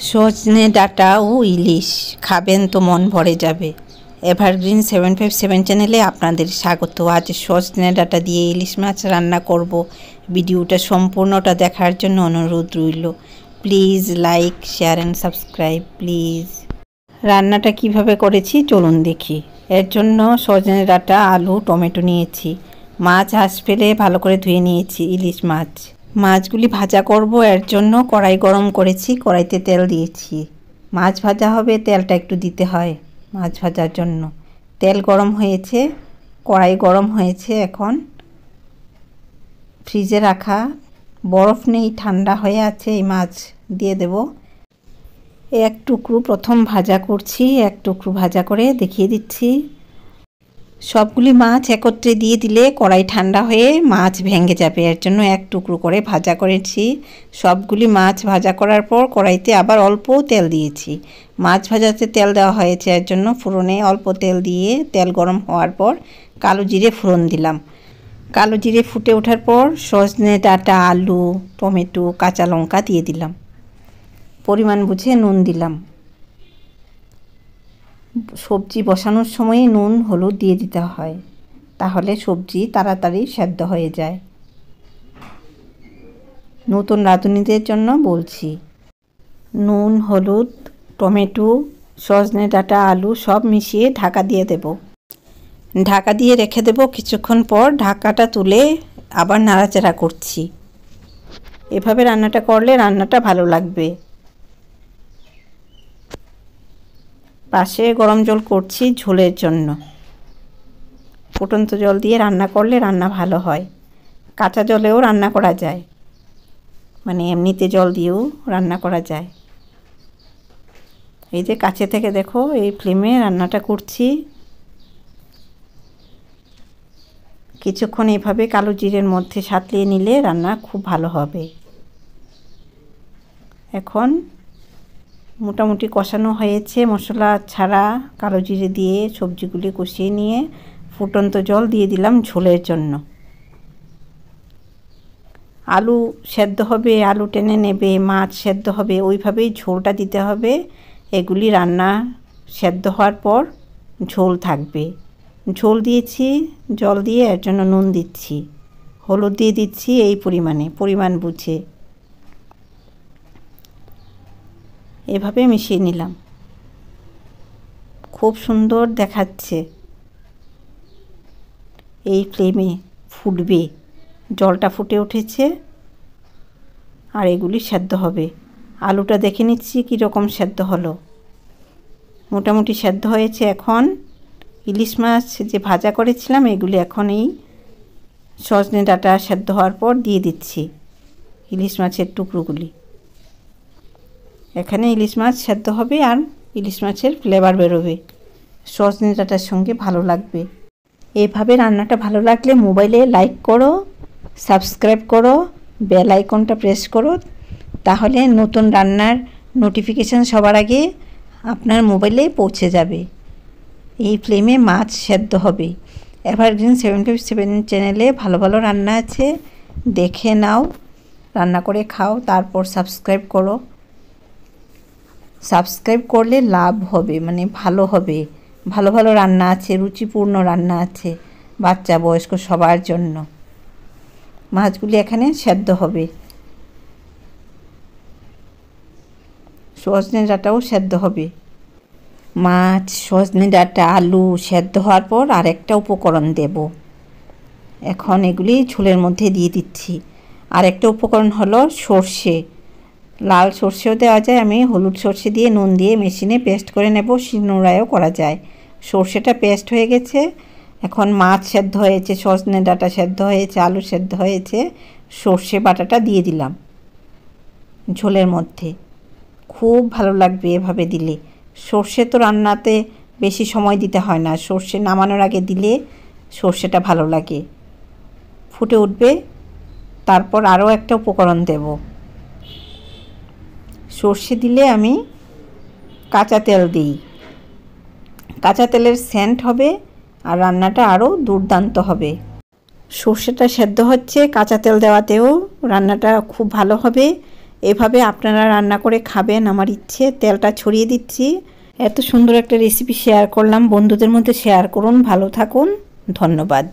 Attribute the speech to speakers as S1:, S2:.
S1: সজনে ডাঁটা ও ইলিশ খাবেন তো মন ভরে যাবে। এভারগ্রিন 757 চ্যানেলে আপনাদের স্বাগত। আজ সজনে ডাঁটা দিয়ে ইলিশ মাছ রান্না করব। ভিডিওটা সম্পূর্ণটা দেখার জন্য অনুরোধ রইল। Please like, share and subscribe please. রান্নাটা কিভাবে করেছি চলুন দেখি। এর জন্য সজনে ডাঁটা, আলু, টমেটো নিয়েছি। মাছ আঁশ ফেলে ভালো করে ধুয়ে নিয়েছি। ইলিশ মাছ, মাছগুলি ভাজা করব। এর জন্য কড়াই গরম করেছি, কড়াইতে তেল দিয়েছি। মাছ ভাজা হবে, তেলটা একটু দিতে হয় মাছ ভাজার জন্য। তেল গরম হয়েছে, কড়াই গরম হয়েছে। এখন ফ্রিজে রাখা, বরফ নেই, ঠান্ডা হয়ে আছে, এই মাছ দিয়ে দেব। এক টুকরো প্রথম ভাজা করছি, এক টুকরো ভাজা করে দেখিয়ে দিচ্ছি। সবগুলি মাছ একত্রে দিয়ে দিলে কড়াই ঠান্ডা হয়ে মাছ ভেঙে যাবে, এর জন্য এক টুকরো করে ভাজা করেছি। সবগুলি মাছ ভাজা করার পর কড়াইতে আবার অল্প তেল দিয়েছি। মাছ ভাজাতে তেল দেওয়া হয়েছে, এর জন্য ফোড়নে অল্প তেল দিয়ে তেল গরম হওয়ার পর কালো জিরে ফোড়ন দিলাম। কালো জিরে ফুটে ওঠার পর সজনে ডাঁটা, আলু, টমেটো, কাঁচা লঙ্কা দিয়ে দিলাম। পরিমাণ বুঝে নুন দিলাম। সবজি বসানোর সময় নুন হলুদ দিয়ে দিতে হয়, তাহলে সবজি তাড়াতাড়ি সেদ্ধ হয়ে যায়। নতুন রাঁধুনিদের জন্য বলছি। নুন, হলুদ, টমেটো, সজনে ডাঁটা, আলু সব মিশিয়ে ঢাকা দিয়ে দেব। ঢাকা দিয়ে রেখে দেব। কিছুক্ষণ পর ঢাকাটা তুলে আবার নাড়াচাড়া করছি। এভাবে রান্নাটা করলে রান্নাটা ভালো লাগবে। পাশে গরম জল করছি ঝোলের জন্য। ফুটন্ত জল দিয়ে রান্না করলে রান্না ভালো হয়। কাঁচা জলেও রান্না করা যায়, মানে এমনিতে জল দিয়েও রান্না করা যায়। এই যে কাছে থেকে দেখো, এই ফ্লেমে রান্নাটা করছি। কিছুক্ষণ এইভাবে কালো জিরের মধ্যে সাঁতলিয়ে নিলে রান্না খুব ভালো হবে। এখন মোটামুটি কষানো হয়েছে, মশলা ছাড়া কালো জিরে দিয়ে সবজিগুলি কষিয়ে নিয়ে ফুটন্ত জল দিয়ে দিলাম ঝোলের জন্য। আলু সেদ্ধ হবে, আলু টেনে নেবে, মাছ সেদ্ধ হবে, ওইভাবেই ঝোলটা দিতে হবে। এগুলি রান্না সেদ্ধ হওয়ার পর ঝোল থাকবে। ঝোল দিয়েছি জল দিয়ে, এর জন্য নুন দিচ্ছি, হলুদ দিয়ে দিচ্ছি এই পরিমাণে, পরিমাণ বুঝে। এভাবে মিশিয়ে নিলাম। খুব সুন্দর দেখাচ্ছে। এই ফ্লেমে ফুটবে, জলটা ফুটে উঠেছে আর এগুলি সেদ্ধ হবে। আলুটা দেখে নিচ্ছি কীরকম সেদ্ধ হলো। মোটামুটি সেদ্ধ হয়েছে। এখন ইলিশ মাছ যে ভাজা করেছিলাম এগুলি এখন এই সজনে ডাঁটা সেদ্ধ হওয়ার পর দিয়ে দিচ্ছি। ইলিশ মাছের টুকরোগুলি এখানে ইলিশ মাছ সেদ্ধ হবে আর ইলিশ মাছের ফ্লেভার বেরোবে, সজনে ডাঁটার সঙ্গে ভালো লাগবে। এভাবে রান্নাটা ভালো লাগলে মোবাইলে লাইক করো, সাবস্ক্রাইব করো, বেল আইকনটা প্রেস করো, তাহলে নতুন রান্নার নোটিফিকেশান সবার আগে আপনার মোবাইলে পৌঁছে যাবে। এই ফ্লেমে মাছ সেদ্ধ হবে। এভারগ্রিন 757 চ্যানেলে ভালো ভালো রান্না আছে, দেখে নাও, রান্না করে খাও, তারপর সাবস্ক্রাইব করো। সাবস্ক্রাইব করলে লাভ হবে, মানে ভালো হবে। ভালো ভালো রান্না আছে, রুচিপূর্ণ রান্না আছে বাচ্চা বয়স্ক সবার জন্য। মাছগুলি এখানে সেদ্ধ হবে, সজনে ডাঁটাও সেদ্ধ হবে। মাছ, সজনে ডাঁটা, আলু সেদ্ধ হওয়ার পর আরেকটা উপকরণ দেব। এখন এগুলি ঝোলের মধ্যে দিয়ে দিচ্ছি। আরেকটা উপকরণ হলো সর্ষে। লাল সর্ষেও দেওয়া যায়, আমি হলুদ সর্ষে দিয়ে নুন দিয়ে মেশিনে পেস্ট করে নেব, শিলনোড়ায়ও করা যায়। সর্ষেটা পেস্ট হয়ে গেছে। এখন মাছ সেদ্ধ হয়েছে, সজনে ডাঁটা সেদ্ধ হয়েছে, আলু সেদ্ধ হয়েছে, সর্ষে বাটাটা দিয়ে দিলাম ঝোলের মধ্যে। খুব ভালো লাগবে এভাবে দিলে। সর্ষে তো রান্নাতে বেশি সময় দিতে হয় না, সর্ষে নামানোর আগে দিলে সর্ষেটা ভালো লাগে। ফুটে উঠবে, তারপর আরও একটা উপকরণ দেব। সর্ষে দিলে আমি কাঁচা তেল দিই, কাঁচা তেলের সেন্ট হবে আর রান্নাটা আরও দুর্দান্ত হবে। সর্ষেটা সেদ্ধ হচ্ছে, কাঁচা তেল দেওয়াতেও রান্নাটা খুব ভালো হবে। এভাবে আপনারা রান্না করে খাবেন আমার ইচ্ছে। তেলটা ছড়িয়ে দিচ্ছি। এত সুন্দর একটা রেসিপি শেয়ার করলাম, বন্ধুদের মধ্যে শেয়ার করুন। ভালো থাকুন, ধন্যবাদ।